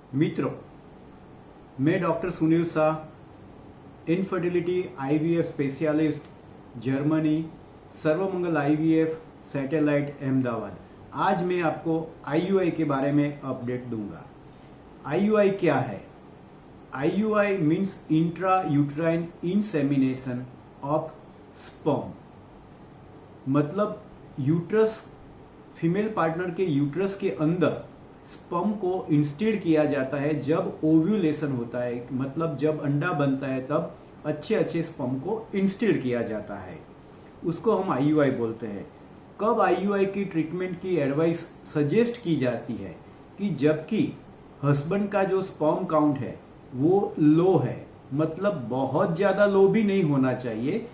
मित्रों, मैं doctor Sunil Shah, infertility IVF specialist, Germany, Sarvamangal IVF satellite, Ahmedabad. आज मैं आपको आईयूआई के बारे में अपडेट दूंगा। आईयूआई क्या है? IUI means intra uterine insemination of sperm. मतलब यूट्रस, फीमेल पार्टनर के यूट्रस के अंदर स्पर्म को इंस्टिल किया जाता है जब ओव्यूलेशन होता है, मतलब जब अंडा बनता है तब अच्छे अच्छे स्पर्म को इंस्टिल किया जाता है, उसको हम आईयूआई बोलते हैं। कब आईयूआई की ट्रीटमेंट की एडवाइस सजेस्ट की जाती है कि जबकि हस्बैंड का जो स्पर्म काउंट है वो लो है, मतलब बहुत ज्यादा लो भी नहीं होना चाहिए,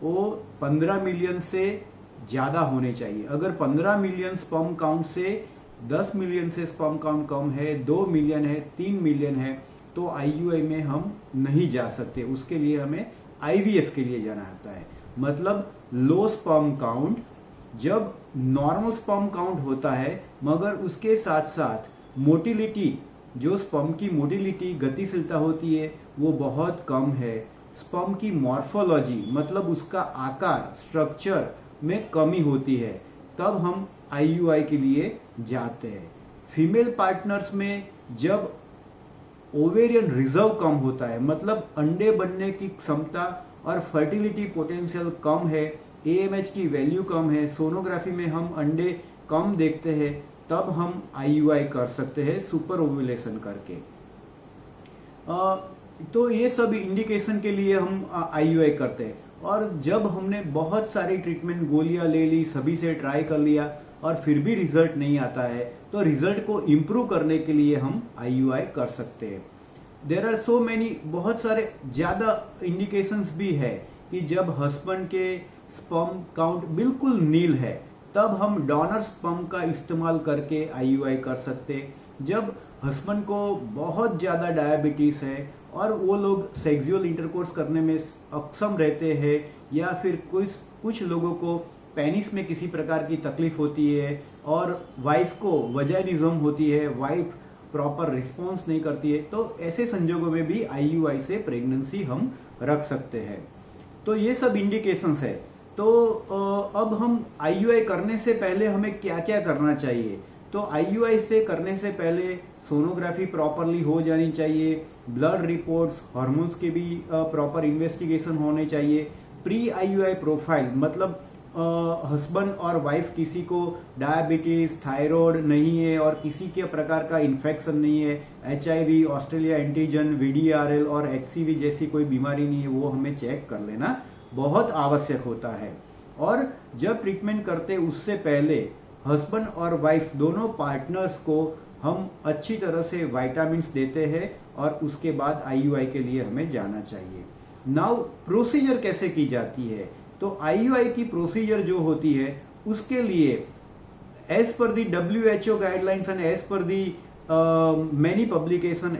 वो 15 मिलियन से ज्यादा होने चाहिए। अगर 15 मिलियन स्पर्म काउंट से 10 मिलियन से स्पर्म काउंट कम है, 2 मिलियन है, 3 मिलियन है, तो आईयूआई में हम नहीं जा सकते। उसके लिए हमें आईवीएफ के लिए जाना होता है। मतलब लो स्पर्म काउंट, जब नॉर्मल स्पर्म काउंट होता है मगर उसके साथ साथ मोटिलिटी, जो स्पर्म की मोटिलिटी गतिशीलता होती है वो बहुत कम है, स्पर्म की मॉर्फोलॉजी मतलब उसका आकार, स्ट्रक्चर में कमी होती है, तब हम आईयूआई के लिए जाते हैं। फीमेल पार्टनर्स में जब ओवेरियन रिजर्व कम होता है, मतलब अंडे बनने की क्षमता और फर्टिलिटी पोटेंशियल कम है, एएमएच की वैल्यू कम है, सोनोग्राफी में हम अंडे कम देखते हैं, तब हम आईयूआई कर सकते हैं सुपर ओव्यूलेशन करके। तो ये सब इंडिकेशन के लिए हम आईयूआई करते हैं। और जब हमने बहुत सारी ट्रीटमेंट गोलियां ले ली, सभी से ट्राई कर लिया और फिर भी रिजल्ट नहीं आता है, तो रिजल्ट को इम्प्रूव करने के लिए हम आईयूआई कर सकते हैं। देयर आर सो मेनी, बहुत सारे ज्यादा इंडिकेशंस भी है कि जब हस्बैंड के स्पर्म काउंट बिल्कुल नील है तब हम डोनर स्पर्म का इस्तेमाल करके आईयूआई कर सकते हैं। जब हस्बैंड को बहुत ज्यादा डायबिटीज है और वो लोग सेक्सुअल इंटरकोर्स करने में अक्षम रहते हैं, या फिर कुछ लोगों को पेनिस में किसी प्रकार की तकलीफ होती है और वाइफ को वजाइनिज्म होती है, वाइफ प्रॉपर रिस्पॉन्स नहीं करती है, तो ऐसे संजोगों में भी आईयूआई से प्रेगनेंसी हम रख सकते हैं। तो ये सब इंडिकेशंस है। तो अब हम आईयूआई करने से पहले हमें क्या क्या करना चाहिए? तो आईयूआई से करने से पहले सोनोग्राफी प्रॉपरली हो जानी चाहिए, ब्लड रिपोर्ट्स, हार्मोन्स के भी प्रॉपर इन्वेस्टिगेशन होने चाहिए, प्री आईयूआई प्रोफाइल, मतलब हस्बैंड और वाइफ किसी को डायबिटीज, थायराइड नहीं है और किसी के प्रकार का इन्फेक्शन नहीं है, एचआईवी, ऑस्ट्रेलिया एंटीजन, वीडीआरएल और एचसीवी जैसी कोई बीमारी नहीं है, वो हमें चेक कर लेना बहुत आवश्यक होता है। और जब ट्रीटमेंट करते उससे पहले हस्बैंड और वाइफ दोनों पार्टनर्स को हम अच्छी तरह से विटामिन्स देते हैं और उसके बाद आईयूआई के लिए हमें जाना चाहिए। नाउ प्रोसीजर कैसे की जाती है? तो आईयूआई की प्रोसीजर जो होती है उसके लिए as per the WHO guidelines and as per the many publication,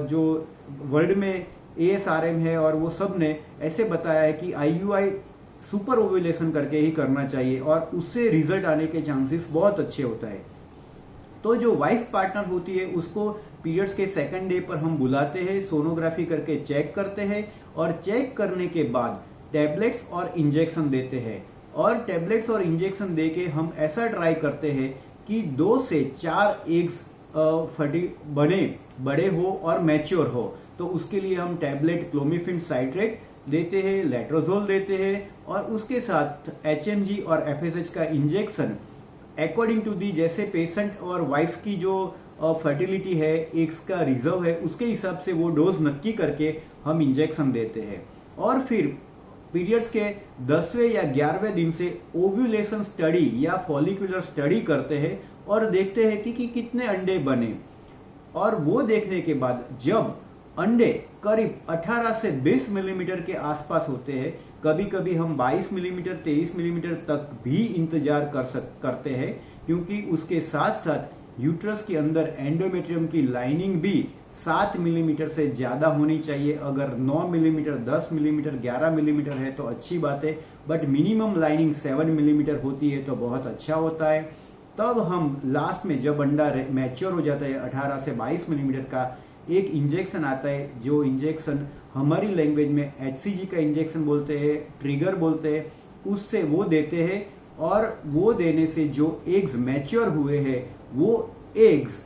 जो वर्ल्ड में ASRM है और वो सब ने ऐसे बताया है कि आईयूआई सुपर ओव्यूलेशन करके ही करना चाहिए और उससे रिजल्ट आने के चांसेस बहुत अच्छे होता है। तो जो वाइफ पार्टनर होती है उसको पीरियड्स के सेकंड डे पर हम बुलाते हैं, सोनोग्राफी करके चेक करते हैं और चेक करने के बाद टैबलेट्स और इंजेक्शन देते हैं। और टैबलेट्स और इंजेक्शन देके हम ऐसा ट्राई करते हैं कि 2 से 4 एग्स बड़े हो और मैच्योर हो। तो उसके लिए हम टैबलेट क्लोमिफिन साइट्रेट देते हैं, लेट्रोजोल देते हैं और उसके साथ HMG और FSH का इंजेक्शन अकॉर्डिंग टू दी, जैसे पेशेंट और वाइफ की जो फर्टिलिटी है, एग्स का रिजर्व है, उसके हिसाब से वो डोज नक्की करके हम इंजेक्शन देते हैं। और फिर पीरियड्स के 10वें या 11वें दिन से ओव्यूलेशन स्टडी या फॉलिकुलर स्टडी करते हैं और देखते हैं कि कितने अंडे बने। और वो देखने के बाद जब अंडे करीब 18 से 20 मिलीमीटर के आसपास होते हैं, कभी कभी हम 22 मिलीमीटर, 23 मिलीमीटर तक भी इंतजार करते हैं, क्योंकि उसके साथ साथ यूट्रस के अंदर एंडोमेट्रियम की लाइनिंग भी 7 मिलीमीटर से ज्यादा होनी चाहिए। अगर 9 मिलीमीटर, 10 मिलीमीटर, 11 मिलीमीटर है तो अच्छी बात है, बट मिनिमम लाइनिंग 7 मिलीमीटर होती है तो बहुत अच्छा होता है। तब हम लास्ट में जब अंडा मैच्योर हो जाता है 18 से 22 मिलीमीटर का एक इंजेक्शन आता है, जो इंजेक्शन हमारी लैंग्वेज में HCG का इंजेक्शन बोलते हैं, ट्रिगर बोलते हैं, उससे वो देते हैं। और वो देने से जो एग्स मैच्योर हुए हैं वो एग्स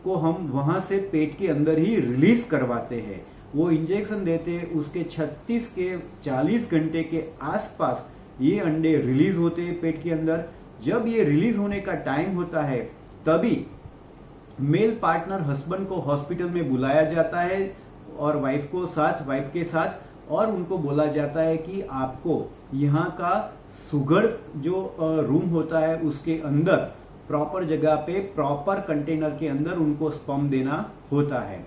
को हम वहां से पेट के अंदर ही रिलीज करवाते हैं। वो इंजेक्शन देते हैं, उसके 36 के 40 घंटे के आसपास ये अंडे रिलीज होते हैं पेट के अंदर। जब ये रिलीज होने का टाइम होता है तभी मेल पार्टनर हस्बैंड को हॉस्पिटल में बुलाया जाता है और वाइफ के साथ, और उनको बोला जाता है कि आपको यहाँ का सुगड़ जो रूम होता है उसके अंदर प्रॉपर जगह पे प्रॉपर कंटेनर के अंदर उनको स्पर्म देना होता है।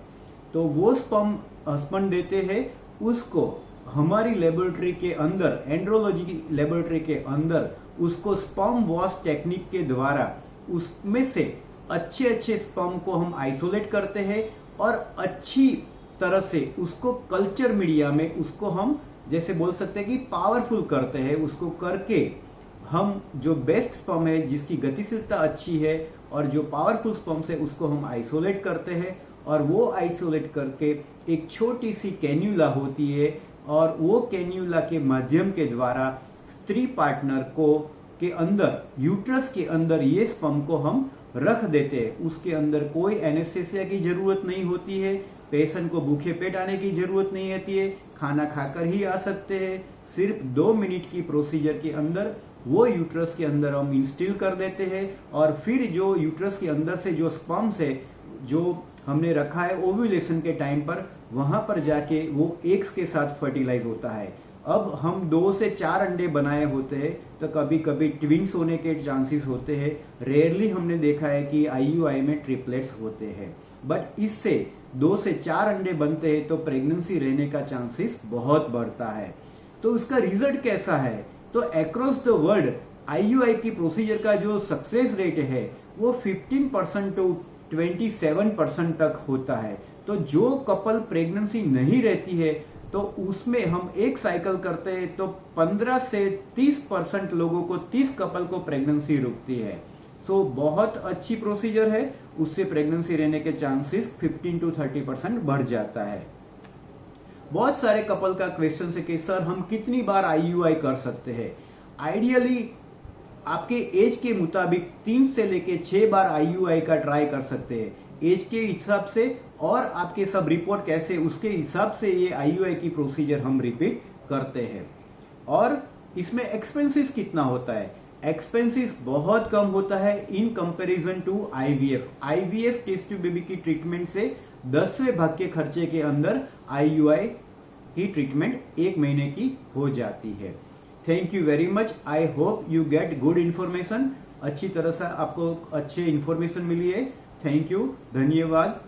तो वो स्पर्म हस्बैंड देते हैं, उसको हमारी लेबोरेटरी के अंदर, एंड्रोलॉजी की लेबोरेटरी के अंदर उसको स्पर्म वॉश टेक्निक के द्वारा उसमें से अच्छे स्पर्म को हम आइसोलेट करते हैं और अच्छी तरह से उसको कल्चर मीडिया में उसको हम जैसे बोल सकते हैं कि पावरफुल करते हैं। उसको करके हम जो बेस्ट स्पर्म है, जिसकी गतिशीलता अच्छी है और जो पावरफुल स्पर्म है, उसको हम आइसोलेट करते हैं। और वो आइसोलेट करके एक छोटी सी कैन्यूला होती है और वो कैन्यूला के माध्यम के द्वारा स्त्री पार्टनर को के अंदर, यूट्रस के अंदर ये स्पर्म को हम रख देते हैं। उसके अंदर कोई एनेस्थेसिया की जरूरत नहीं होती है, पेशेंट को भूखे पेट आने की जरूरत नहीं होती है, खाना खाकर ही आ सकते हैं। सिर्फ 2 मिनट की प्रोसीजर के अंदर वो यूट्रस के अंदर हम इंस्टिल कर देते हैं और फिर जो यूट्रस के अंदर से जो स्पर्म्स है जो हमने रखा है ओव्यूलेशन के टाइम पर, वहां पर जाके वो एग्स के साथ फर्टिलाइज होता है। अब हम 2 से 4 अंडे बनाए होते हैं तो कभी कभी ट्विंस होने के चांसेस होते हैं। रेयरली हमने देखा है कि IUI में ट्रिपलेट्स होते हैं, बट इससे 2 से 4 अंडे बनते हैं तो प्रेगनेंसी रहने का चांसेस बहुत बढ़ता है। तो उसका रिजल्ट कैसा है? तो अक्रॉस द वर्ल्ड IUI की प्रोसीजर का जो सक्सेस रेट है वो 15% टू 27% तक होता है। तो जो कपल प्रेगनेंसी नहीं रहती है तो उसमें हम एक साइकिल करते हैं तो 15 से 30% लोगों को, 30 कपल को प्रेगनेंसी रुकती है। सो बहुत अच्छी प्रोसीजर है, उससे प्रेगनेंसी रहने के चांसेस 15 टू 30% बढ़ जाता है। बहुत सारे कपल का क्वेश्चन है कि सर हम कितनी बार IUI कर सकते हैं? आइडियली आपके एज के मुताबिक 3 से लेके 6 बार IUI का ट्राई कर सकते हैं, एज के हिसाब से और आपके सब रिपोर्ट कैसे उसके हिसाब से ये IUI की प्रोसीजर हम रिपीट करते हैं। और इसमें एक्सपेंसेस कितना होता है? एक्सपेंसेस बहुत कम होता है इन comparison to IVF test tube baby की ट्रीटमेंट से 10वें भाग के खर्चे के अंदर IUI की ट्रीटमेंट 1 महीने की हो जाती है। Thank you very much. I hope you get good information. अच्छी तरह से आपको अच्छे इन्फॉर्मेशन मिली है। थैंक यू, धन्यवाद।